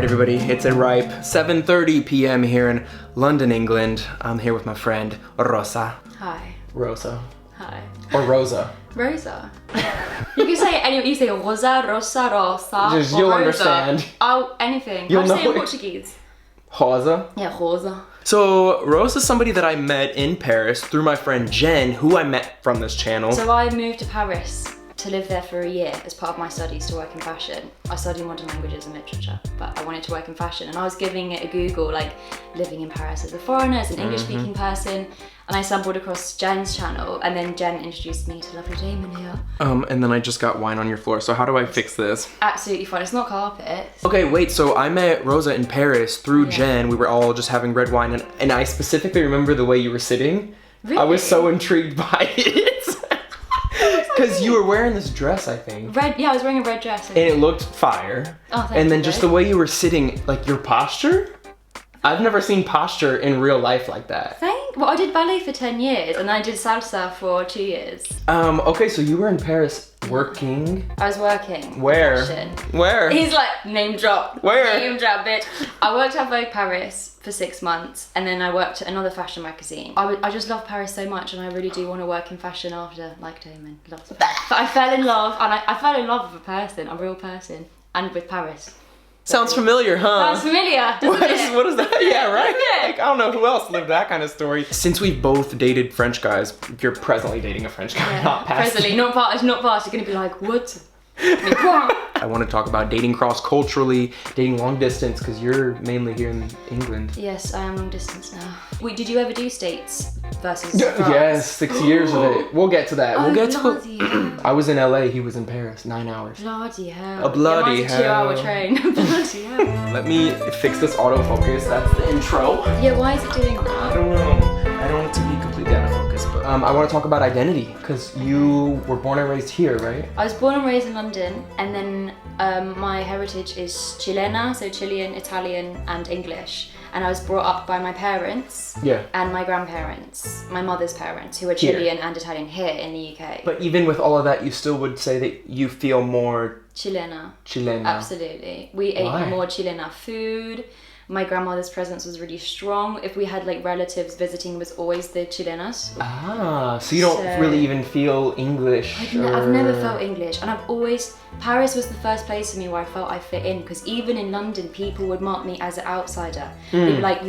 Alright everybody, it's a ripe 7:30 p.m. here in London, England. I'm here with my friend Rosa. Hi. Rosa. Hi. Or Rosa. Rosa. You can say any. You say Rosa, Rosa, Rosa. Just, or you'll Rosa. understand. Oh, anything. You'll How do you say know in it. Portuguese? Rosa. Yeah, Rosa. So Rosa's somebody that I met in Paris through my friend Jen, who I met from this channel. So I moved to Paris to live there for a year as part of my studies to work in fashion. I studied modern languages and literature, but I wanted to work in fashion, and I was giving it a Google, like living in Paris as a foreigner, as an English-speaking person, and I stumbled across Jen's channel, and then Jen introduced me to lovely Damon here. And then I just got wine on your floor, so how do I fix this? Absolutely fine, it's not carpet. Okay, wait, so I met Rosa in Paris through Jen. We were all just having red wine, and I specifically remember the way you were sitting. Really? I was so intrigued by it. Because you were wearing this dress, I think. Red, yeah, I was wearing a red dress. And it looked fire. Oh, thank and then you, just babe. the way you were sitting, like your posture. I've never seen posture in real life like that. Well, I did ballet for 10 years and I did salsa for 2 years. Okay, so you were in Paris working. I was working. Where? Fashion. Where? He's like, name drop. Where? Name drop, bitch. I worked at Vogue Paris for 6 months and then I worked at another fashion magazine. I just love Paris so much and I really do want to work in fashion after, like Damon. Lots of But I fell in love, and I fell in love with a person, a real person, and with Paris. Sounds familiar, huh? Sounds familiar, doesn't it? What is that? Yeah, right? Isn't it? Like, I don't know who else lived that kind of story. Since we've both dated French guys, you're presently dating a French guy, Yeah. not past. Presently, not past. You're gonna be like, what? I want to talk about dating cross-culturally, dating long distance, because you're mainly here in England. Yes, I am long distance now. Wait, did you ever do States versus France? Yes, 6 years of it. We'll get to that. We'll get to bloody hell. I was in LA, he was in Paris, 9 hours. Bloody hell. A bloody yeah, mine's a 2-hour hell. train. Bloody hell. Let me fix this autofocus. That's the intro. Yeah, why is it doing I that? don't know. I don't want it to be completely out of focus, but I want to talk about identity, because you were born and raised here, right? I was born and raised in London, and then my heritage is Chilena, so Chilean, Italian, and English. And I was brought up by my parents and my grandparents, my mother's parents, who are Chilean and Italian here in the UK. But even with all of that, you still would say that you feel more Chilena. Chilena. Absolutely. We ate more Chilena food. My grandmother's presence was really strong. If we had like relatives visiting, it was always the Chilenas. Ah, so you don't really even feel English. I've never felt English, and Paris was the first place for me where I felt I fit in, because even in London, people would mark me as an outsider. They'd be like,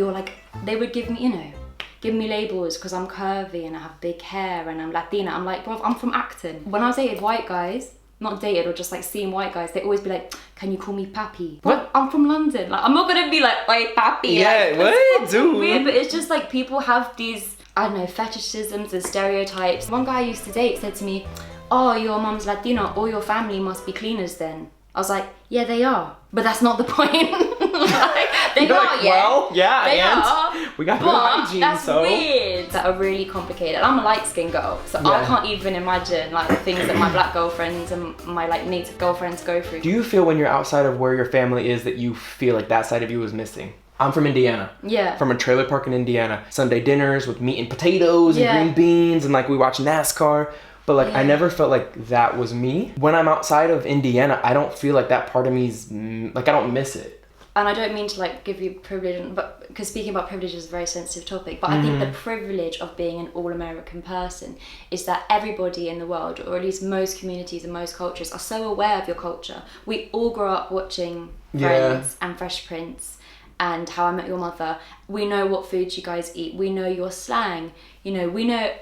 they would give me, give me labels because I'm curvy and I have big hair and I'm Latina. I'm like, bro, I'm from Acton. When I was dated white guys, not dated or just like seeing white guys, they always be like, can you call me papi? What? I'm from London. Like, I'm not gonna be like, oi, papi. Yeah, like, what? Dude. Weird, but it's just like people have these, I don't know, fetishisms and stereotypes. One guy I used to date said to me, oh, your mum's Latino, all your family must be cleaners then. I was like, yeah, they are. But that's not the point. Like, they You're are, like, yeah. well, yeah, they and are, we got good but hygiene, that's so. weird. That are really complicated. I'm a light-skinned girl, so I can't even imagine like the things that my black girlfriends and my like native girlfriends go through. Do you feel when you're outside of where your family is that you feel like that side of you is missing? I'm from Indiana. Yeah. From a trailer park in Indiana. Sunday dinners with meat and potatoes and green beans, and like we watch NASCAR. But like I never felt like that was me. When I'm outside of Indiana, I don't feel like that part of me's like I don't miss it. And I don't mean to like give you privilege, but because speaking about privilege is a very sensitive topic, but I think the privilege of being an all-American person is that everybody in the world, or at least most communities and most cultures, are so aware of your culture. We all grow up watching Friends and Fresh Prince and How I Met Your Mother. We know what foods you guys eat. We know your slang. We know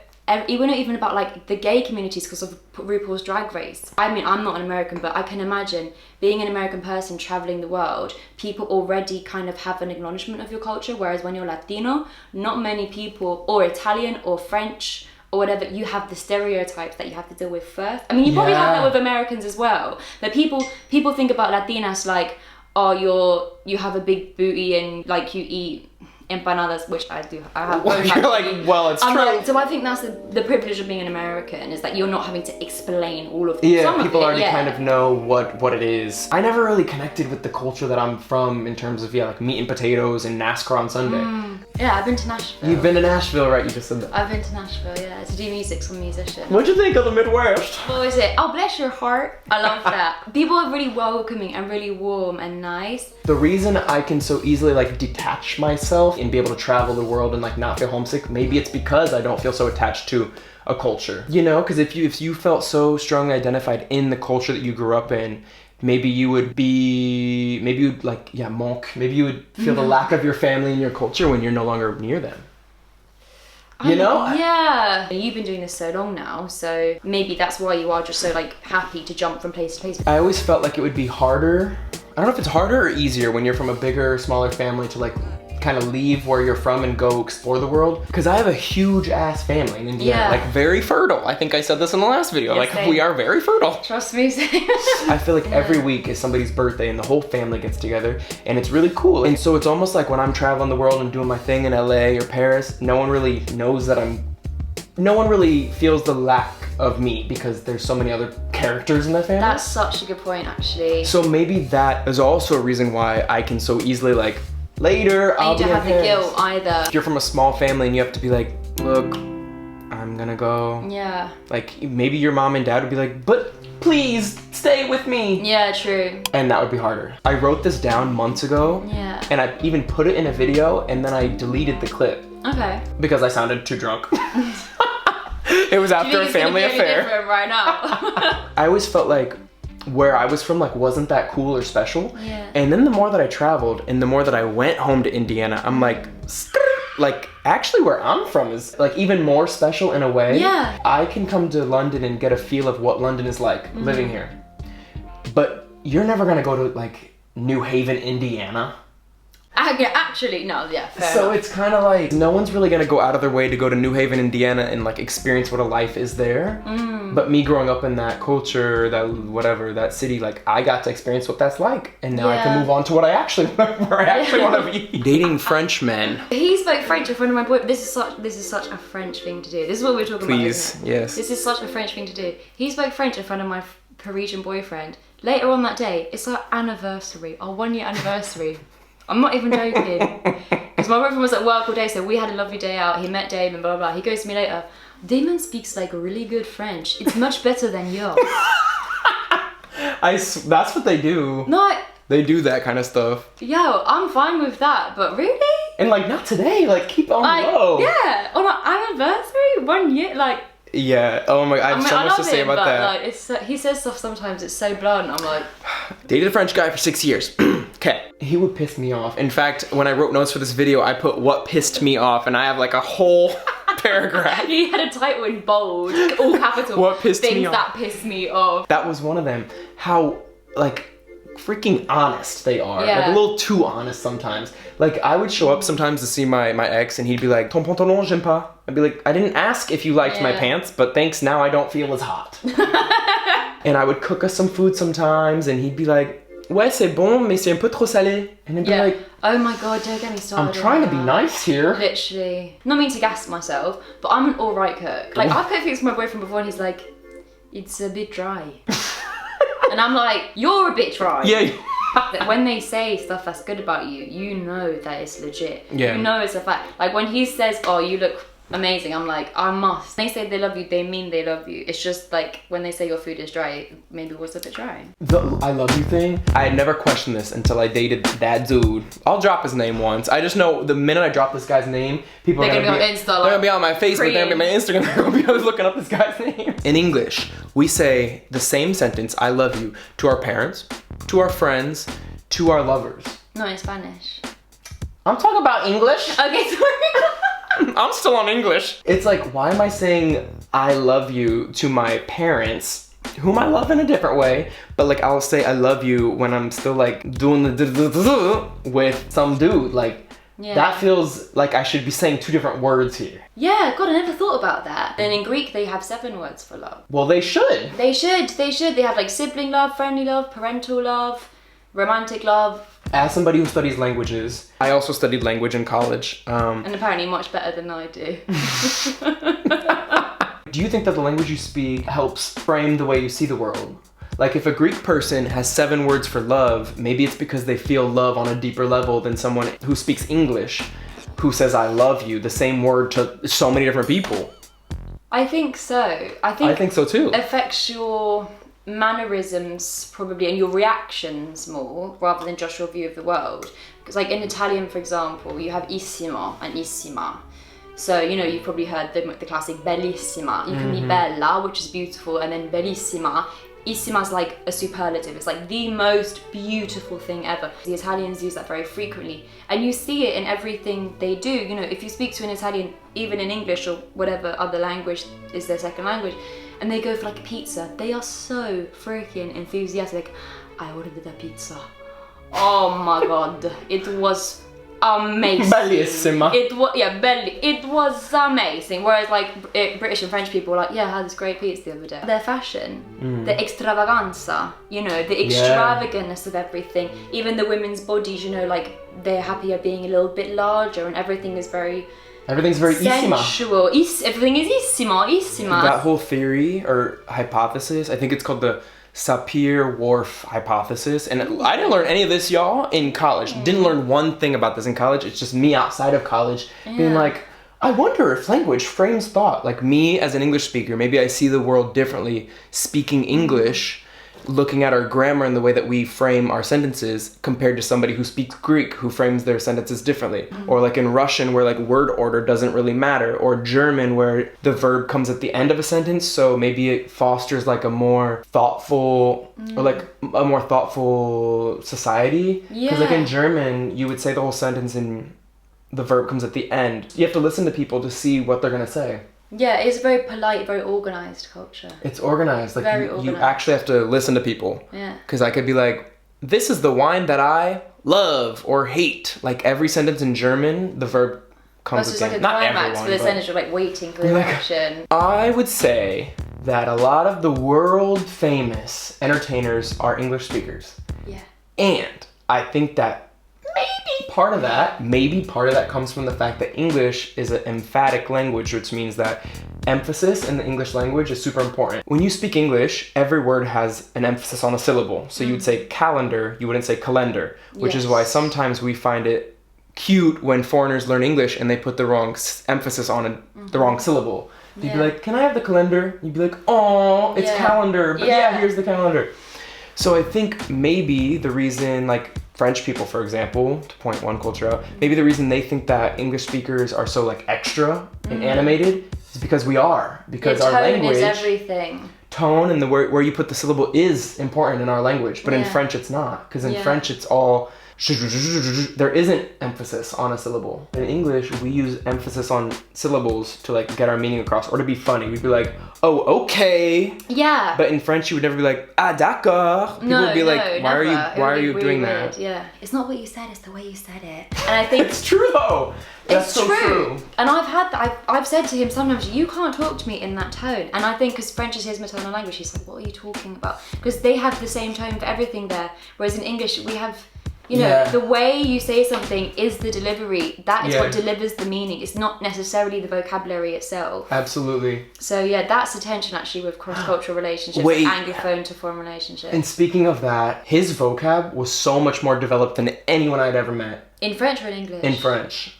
even about like the gay communities because of RuPaul's Drag Race. I mean, I'm not an American, but I can imagine being an American person traveling the world, people already kind of have an acknowledgement of your culture, whereas when you're Latino, not many people, or Italian or French or whatever, you have the stereotypes that you have to deal with first. I mean, you probably have that with Americans as well, but people think about Latinas like, oh, you have a big booty and like you eat empanadas, which I do. I have. Well, you're like, well, it's true. Like, so I think that's the privilege of being an American, is that you're not having to explain all of people already kind of know what it is. I never really connected with the culture that I'm from in terms of like meat and potatoes and NASCAR on Sunday. Yeah, I've been to Nashville. You've been to Nashville, right? You just said that. I've been to Nashville, yeah, to do music, so I'm a musician. What'd you think of the Midwest? What was it? Oh, bless your heart. I love that. People are really welcoming and really warm and nice. The reason I can so easily like detach myself and be able to travel the world and like not feel homesick, maybe it's because I don't feel so attached to a culture. You know, because if you felt so strongly identified in the culture that you grew up in, maybe you would like, yeah, manque. Maybe you would feel the lack of your family and your culture when you're no longer near them. You know? Yeah. You've been doing this so long now, so maybe that's why you are just so like happy to jump from place to place. I always felt like it would be harder. I don't know if it's harder or easier when you're from a bigger, smaller family to like kind of leave where you're from and go explore the world. Because I have a huge ass family in Indiana, like very fertile. I think I said this in the last video, yes, like same. we are very fertile. Trust me. I feel like every week is somebody's birthday and the whole family gets together and it's really cool. And so it's almost like when I'm traveling the world and doing my thing in LA or Paris, no one really knows that no one really feels the lack of me because there's so many other characters in the family. That's such a good point, actually. So maybe that is also a reason why I can so easily like, later, I'll be in Paris. You don't have the guilt either. If you're from a small family and you have to be like, look, I'm gonna go. Yeah. Like, maybe your mom and dad would be like, but please stay with me. Yeah, true. And that would be harder. I wrote this down months ago. Yeah. And I even put it in a video and then I deleted the clip. Okay. Because I sounded too drunk. It was after a family affair. Do you think it's gonna be any different right now? I always felt like where I was from like wasn't that cool or special. Yeah. And then the more that I traveled and the more that I went home to Indiana, I'm like actually where I'm from is like even more special in a way. Yeah. I can come to London and get a feel of what London is like living here. But you're never gonna go to like New Haven, Indiana. Yeah, actually, no, yeah, fair So enough. it's kind of like no one's really gonna go out of their way to go to New Haven, Indiana and like experience what a life is there. But me growing up in that culture, that city, like I got to experience what that's like. And now I can move on to what I actually want to be. Dating French men. He spoke French in front of my boy. This is such a French thing to do. This is what we're talking about. Please, yes. This is such a French thing to do. He spoke French in front of my Parisian boyfriend. Later on that day, it's our anniversary, our 1 year anniversary. I'm not even joking. Because my boyfriend was at work all day, so we had a lovely day out. He met Damon, blah, blah, blah. He goes to me later, Damon speaks like really good French. It's much better than yours. That's what they do. No. They do that kind of stuff. Yo, I'm fine with that, but really? And like, not today, like keep on low. Yeah, on our anniversary, 1 year, like. Yeah, oh my god, I have so much to say about that. Like, it's he says stuff sometimes, it's so blunt, I'm like. Dated a French guy for 6 years. Okay. He would piss me off. In fact, when I wrote notes for this video, I put what pissed me off, and I have like a whole paragraph. He had a title in bold, all capital. What pissed me off. Things that pissed me off. That was one of them. How, like, freaking honest they are. Yeah. Like, a little too honest sometimes. Like, I would show up sometimes to see my ex, and he'd be like, ton pantalon, j'aime pas. I'd be like, I didn't ask if you liked my pants, but thanks, now I don't feel as hot. And I would cook us some food sometimes, and he'd be like, ouais, c'est bon, mais c'est un peu trop salé. And I'd be like, oh my god, don't get me started. I'm trying to be nice here. Literally. Not mean to gas myself, but I'm an alright cook. Like, I've cooked things for my boyfriend before, and he's like, it's a bit dry. And I'm like, you're a bit dry. Yeah. That when they say stuff that's good about you, you know that it's legit. Yeah. You know it's a fact. Like when he says, oh, you look amazing, I'm like, I must. They say they love you, they mean they love you. It's just like when they say your food is dry, maybe it was a bit dry. The I love you thing, I had never questioned this until I dated that dude. I'll drop his name once. I just know the minute I drop this guy's name, people They're are gonna be on Insta. They're gonna be on my Facebook, they're gonna be on my Instagram, they're gonna be looking up this guy's name. In English, we say the same sentence, I love you, to our parents, to our friends, to our lovers. No, in Spanish. I'm talking about English. Okay, sorry. I'm still on English. It's like, why am I saying I love you to my parents, whom I love in a different way, but like I'll say I love you when I'm still like doing the with some dude. Like, that feels like I should be saying two different words here. Yeah, God, I never thought about that. Then in Greek, they have 7 words for love. Well, they should. They should. They have like sibling love, friendly love, parental love, romantic love. As somebody who studies languages, I also studied language in college. And apparently much better than I do. Do you think that the language you speak helps frame the way you see the world? Like if a Greek person has 7 words for love, maybe it's because they feel love on a deeper level than someone who speaks English. who says I love you the same word to so many different people? I think so. I think so too. Affects your mannerisms probably and your reactions more rather than just your view of the world. Because like in Italian, for example, you have issimo and issima. So, you know, you've probably heard the classic bellissima. You can be bella, which is beautiful, and then bellissima. Issima is like a superlative. It's like the most beautiful thing ever. The Italians use that very frequently. And you see it in everything they do. You know, if you speak to an Italian, even in English or whatever other language is their second language, and they go for like a pizza, they are so freaking enthusiastic. Like, I ordered a pizza. Oh my god, it was amazing. Bellissima. It was amazing. Whereas like British and French people were like, yeah, I had this great pizza the other day. Their fashion, the extravaganza, you know, the extravagantness of everything. Even the women's bodies, you know, like they're happier being a little bit larger, and everything's very sensual. Everything is issima. That whole theory or hypothesis, I think it's called the Sapir-Whorf hypothesis, and I didn't learn any of this, y'all, in college. Didn't learn one thing about this in college. It's just me outside of college being like, I wonder if language frames thought. Like me as an English speaker, maybe I see the world differently speaking English, looking at our grammar and the way that we frame our sentences compared to somebody who speaks Greek who frames their sentences differently. Or like in Russian where like word order doesn't really matter, or German where the verb comes at the end of a sentence, so maybe it fosters like a more thoughtful or like a more thoughtful society. Because like in German you would say the whole sentence and the verb comes at the end. You have to listen to people to see what they're gonna say. Yeah, it's a very polite, very organised culture. It's organised. Like very you organised. actually have to listen to people. Yeah. Because I could be like, this is the wine that I love or hate. Like every sentence in German, the verb comes It's again. like a Not climax everyone, for the but sentence, you're like waiting for the action. I would say that a lot of the world famous entertainers are English speakers. Yeah. And I think that maybe part of that comes from the fact that English is an emphatic language, which means that emphasis in the English language is super important. When you speak English, every word has an emphasis on a syllable. So you would say calendar, you wouldn't say calendar, which is why sometimes we find it cute when foreigners learn English and they put the wrong emphasis on the wrong syllable. You'd be like, can I have the calendar? You'd be like, oh, it's calendar, but here's the calendar. So I think maybe the reason, like French people, for example, to point one culture out, maybe the reason they think that English speakers are so like extra and animated is because we are. Because our language is everything. Tone and the where you put the syllable is important in our language, but in French it's not. Because in French it's all there isn't emphasis on a syllable. In English, we use emphasis on syllables to like get our meaning across or to be funny. We'd be like, oh, okay. Yeah. But in French, you would never be like, ah, d'accord. People would be like, why are you doing that? Yeah. It's not what you said, it's the way you said it. And I think it's true though. That's it's so true. And I've had that. I've said to him sometimes, you can't talk to me in that tone. And I think because French is his maternal language, he's like, what are you talking about? Because they have the same tone for everything there. Whereas in English, we have, you know, the way you say something is the delivery. That is what delivers the meaning. It's not necessarily the vocabulary itself. Absolutely. So yeah, that's the tension actually with cross-cultural relationships, like Anglophone to foreign relationships. And speaking of that, his vocab was so much more developed than anyone I'd ever met. In French or in English? In French.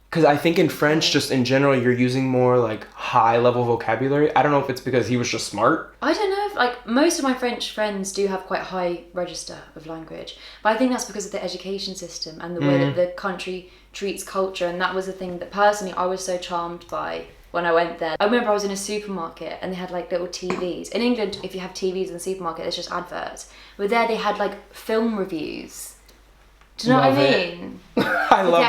Because I think in French, just in general, you're using more like high-level vocabulary. I don't know if it's because he was just smart. I don't know if, like, most of my French friends do have quite a high register of language. But I think that's because of the education system and the way that the country treats culture. And that was the thing that personally I was so charmed by when I went there. I remember I was in a supermarket and they had like little TVs. In England, if you have TVs in the supermarket, it's just adverts. But there they had like film reviews. Do you know what I mean? I love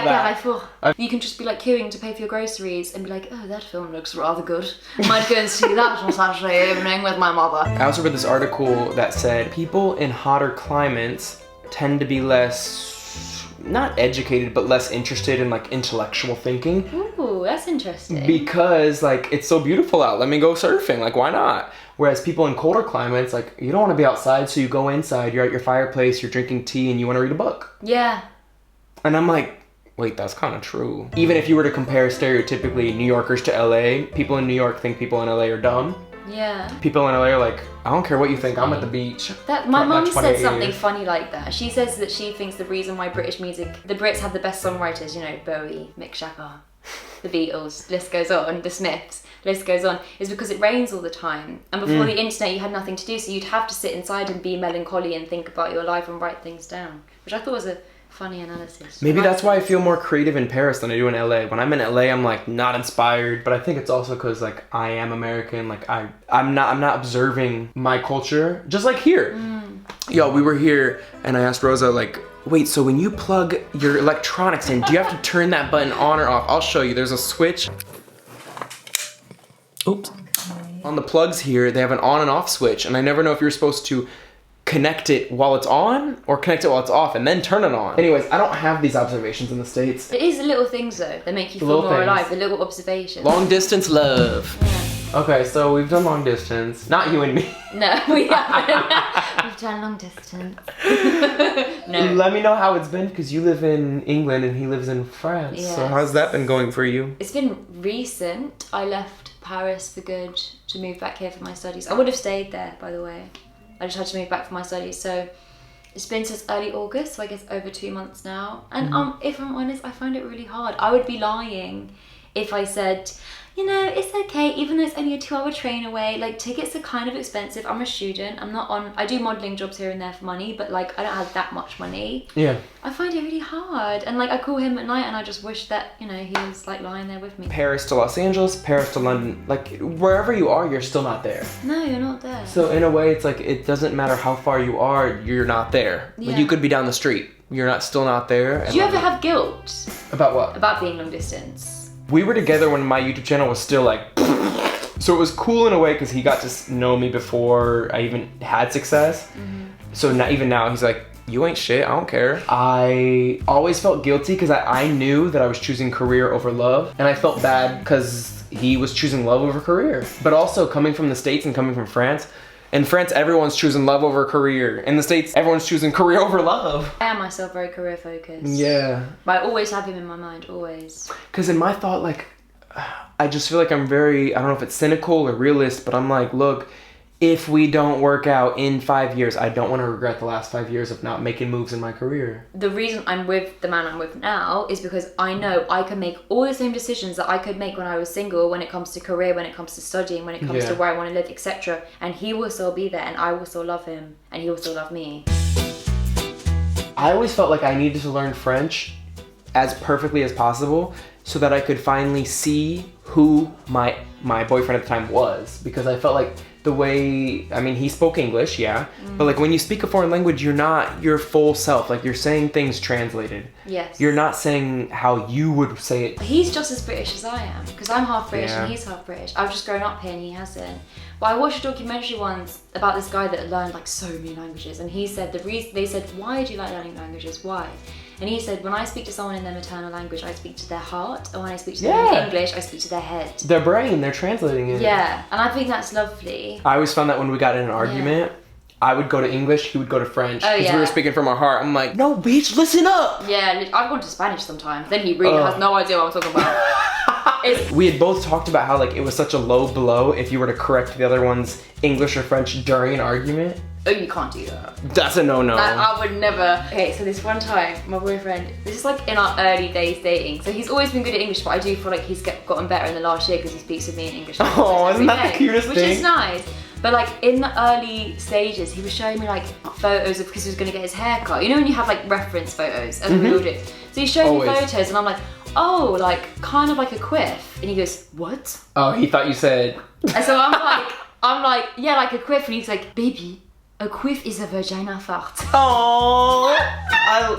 that. You can just be like queuing to pay for your groceries and be like, oh, that film looks rather good. I might go and see that on Saturday evening with my mother. I also read this article that said people in hotter climates tend to be less, not educated, but less interested in like intellectual thinking. Ooh, that's interesting. Because like it's so beautiful out. Let me go surfing. Like why not? Whereas people in colder climates, like you don't want to be outside, so you go inside. You're at your fireplace. You're drinking tea, and you want to read a book. Yeah. And I'm like, wait, that's kind of true. Even if you were to compare stereotypically New Yorkers to LA, people in New York think people in LA are dumb. Yeah. People in LA are like, I don't care what you think, I'm at the beach. My mum said something funny like that. She says that she thinks the reason why the Brits have the best songwriters, you know, Bowie, Mick Jagger, the Beatles, list goes on, the Smiths, list goes on, is because it rains all the time. And before the internet, you had nothing to do, so you'd have to sit inside and be melancholy and think about your life and write things down, which I thought was a funny analysis. Maybe that's why I feel more creative in Paris than I do in LA. When I'm in LA, I'm like not inspired, but I think it's also because like I am American. Like I'm not observing my culture, just like here. Yo, we were here and I asked Rosa like, wait, so when you plug your electronics in, do you have to turn that button on or off? I'll show you. There's a switch. Oops. On the plugs here, they have an on and off switch, and I never know if you're supposed to connect it while it's on or connect it while it's off and then turn it on. Anyways, I don't have these observations in the States. It is the little things though that make you feel more alive, the little observations. Long distance love. Yeah. Okay, so we've done long distance. Not you and me. No, we haven't. We've done long distance. No. Let me know how it's been, because you live in England and he lives in France. Yes. So how's that been going for you? It's been recent. I left Paris for good to move back here for my studies. I would have stayed there, by the way. I just had to move back for my studies. So it's been since early August, so I guess over 2 months now. And if I'm honest, I find it really hard. I would be lying if I said, you know, it's okay, even though it's only a 2-hour train away. Like, tickets are kind of expensive. I'm a student. I do modelling jobs here and there for money, but like, I don't have that much money. Yeah. I find it really hard. And like, I call him at night and I just wish that, you know, he was like lying there with me. Paris to Los Angeles, Paris to London. Like, wherever you are, you're still not there. No, you're not there. So in a way, it's like, it doesn't matter how far you are, you're not there. Yeah. Like, you could be down the street. You're still not there. Do you ever have guilt? About what? About being long distance. We were together when my YouTube channel was still like, so it was cool in a way because he got to know me before I even had success. So even now he's like, you ain't shit, I don't care. I always felt guilty because I knew that I was choosing career over love, and I felt bad because he was choosing love over career. But also coming from the States and coming from France, in France, everyone's choosing love over career. In the States, everyone's choosing career over love. I am myself very career focused. Yeah. But I always have him in my mind, always. Because in my thought, like, I just feel like I'm very, I don't know if it's cynical or realist, but I'm like, look, if we don't work out in 5 years, I don't want to regret the last 5 years of not making moves in my career. The reason I'm with the man I'm with now is because I know I can make all the same decisions that I could make when I was single, when it comes to career, when it comes to studying, when it comes to where I want to live, etc. And he will still be there, and I will still love him, and he will still love me. I always felt like I needed to learn French as perfectly as possible so that I could finally see who my boyfriend at the time was, because I felt like the way, I mean, he spoke English, yeah, but like when you speak a foreign language, you're not your full self. Like, you're saying things translated. Yes. You're not saying how you would say it. He's just as British as I am, because I'm half British and he's half British. I've just grown up here and he hasn't. But I watched a documentary once about this guy that learned like so many languages, and he said they said, why do you like learning languages? Why? And he said, when I speak to someone in their maternal language, I speak to their heart, and when I speak to them in English, I speak to their head. Their brain, they're translating it. Yeah, and I think that's lovely. I always found that when we got in an argument, I would go to English, he would go to French. Because we were speaking from our heart. I'm like, no, bitch, listen up! Yeah, I've gone to Spanish sometimes. Then he really has no idea what I'm talking about. We had both talked about how like it was such a low blow if you were to correct the other one's English or French during an argument. Oh, you can't do that. That's a no-no. I would never. Okay, so this one time, my boyfriend, this is like in our early days dating, so he's always been good at English, but I do feel like he's gotten better in the last year because he speaks with me in English. Oh, isn't that the cutest thing? Which is nice. But like in the early stages, he was showing me like photos of, because he was going to get his hair cut. You know when you have like reference photos, and we all do. So he showed me photos and I'm like, oh, like kind of like a quiff. And he goes, what? Oh, he thought you said. And so I'm like, yeah, like a quiff. And he's like, baby, a quiff is a vagina fart. Oh,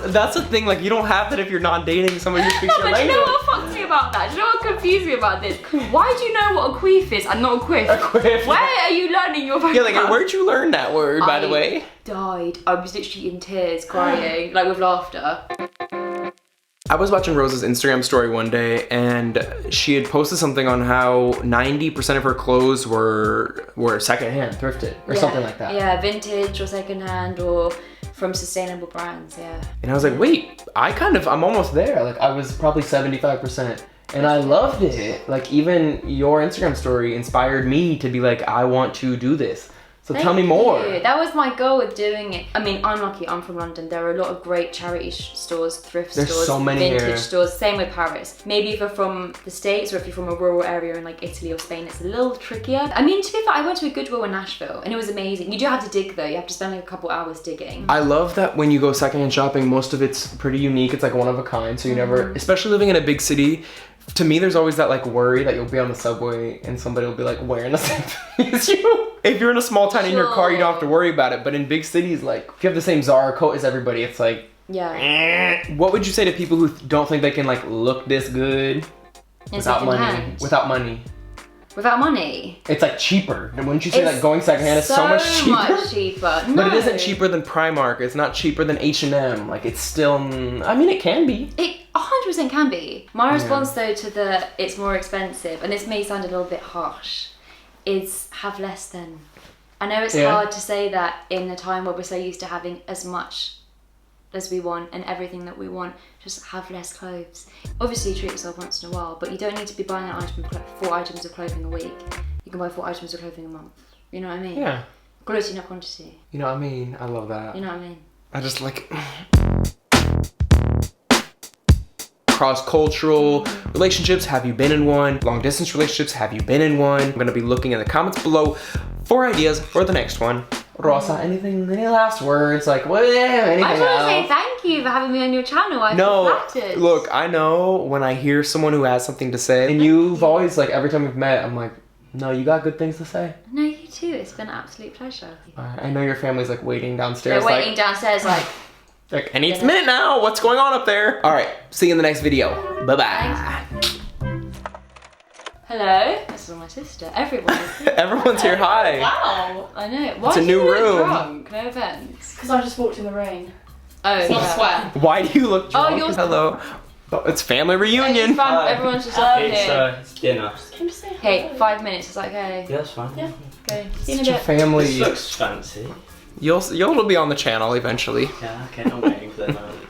that's the thing. Like, you don't have that if you're not dating somebody who speaks your language. Do you know what fucks me about that? Do you know what confused me about this? Why do you know what a queef is and not a quiff? A quiff. Where are you learning your vocabulary? Yeah, like, where'd you learn that word, by the way? Died. I was literally in tears, crying, like with laughter. I was watching Rosa's Instagram story one day, and she had posted something on how 90% of her clothes were secondhand, thrifted, or something like that. Yeah, vintage or secondhand or from sustainable brands, yeah. And I was like, wait, I'm almost there. Like, I was probably 75% And I loved it. Like, even your Instagram story inspired me to be like, I want to do this. So tell me more. That was my goal with doing it. I mean, I'm lucky, I'm from London. There are a lot of great charity stores, thrift There's stores, so many vintage here. stores. Same with Paris. Maybe if you're from the States or if you're from a rural area in like Italy or Spain, it's a little trickier. I mean, to be fair, I went to a Goodwill in Nashville and it was amazing. You do have to dig though. You have to spend like a couple hours digging. I love that when you go secondhand shopping, most of it's pretty unique. It's like one of a kind. So you never, especially living in a big city, to me, there's always that like worry that you'll be on the subway and somebody will be like wearing the same thing as you. If you're in a small town in your car, you don't have to worry about it. But in big cities, like if you have the same Zara coat as everybody, it's like, yeah. What would you say to people who don't think they can like look this good without money? Without money. Without money? It's like cheaper. Wouldn't you say that going secondhand is so much cheaper? Much cheaper. No. But it isn't cheaper than Primark. It's not cheaper than H&M. Like it's still, I mean, it can be. It 100% can be. My response though to the it's more expensive, and this may sound a little bit harsh, is have less then. I know it's hard to say that in a time where we're so used to having as much as we want and everything that we want, just have less clothes. Obviously treat yourself once in a while, but you don't need to be buying an item, 4 items of clothing a week. You can buy 4 items of clothing a month. You know what I mean? Yeah. Quality, not quantity. You know what I mean? I love that. You know what I mean? I just like cross-cultural relationships. Have you been in one? Long-distance relationships. Have you been in one? I'm gonna be looking in the comments below for ideas for the next one. Rosa, any last words? Like, what? Anything I just want to else? say thank you for having me on your channel. I feel flattered. Look, I know when I hear someone who has something to say, and you've always, like, every time we've met, I'm like, no, you got good things to say. No, you too. It's been an absolute pleasure. I know your family's, like, waiting downstairs. They're waiting downstairs, like... I need a minute now. What's going on up there? All right, see you in the next video. Bye-bye. Hello. This is my sister. Everyone. Everyone's here. Hi. Wow. I know. Why It's a new room. Drunk? No offense. Because I just walked in the rain. Oh, It's not sweat. Why do you look drunk? Oh, you're... Hello. Oh, it's family reunion. Everyone's just up here. It's dinner. Came to say hi. Hey, 5 minutes. Is that okay? Yeah, that's fine. Yeah. Okay. See you in Such a a bit. family. This looks fancy. You'll be on the channel eventually. Yeah, okay, I'm waiting for that moment.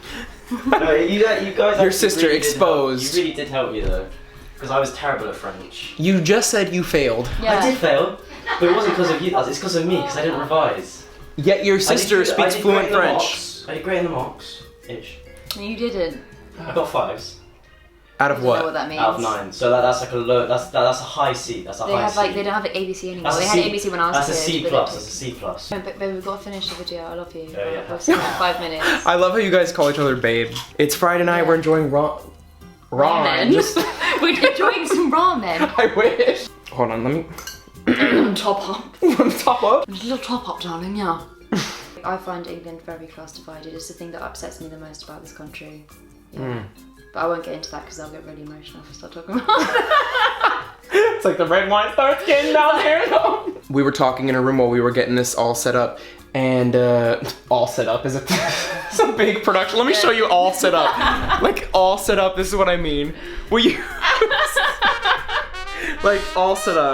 No, you guys Your sister really exposed. You really did help me though. Because I was terrible at French. You just said you failed. Yeah. I did fail, but it wasn't because of you, it's because of me, because I didn't revise. Yet your sister speaks fluent French. Mocks. I did great in the mocks, ish. No, you didn't. I got 5s. Out of I don't know what what? that means. Out of 9. So that's like a low, that's a high C, that's a They high have C. like, they don't have like ABC anymore. That's They a had C. ABC when I was That's a kid, C but plus, they that's a C plus. don't. But babe, we've got to finish the video. I love you. Oh, yeah. We'll see you in 5 minutes. I love how you guys call each other babe. It's Friday night. Yeah. We're enjoying ramen. We're enjoying some ramen. I wish. Hold on, let me Top up. top up. A little top up, darling, yeah. I find England very class divided. It's the thing that upsets me the most about this country. Yeah. But I won't get into that because I'll get really emotional if I start talking about It's like the red wine starts getting down there. We were talking in a room while we were getting this all set up. And all set up is it's a big production. Let me show you all set up. Like all set up, this is what I mean. Will you like all set up.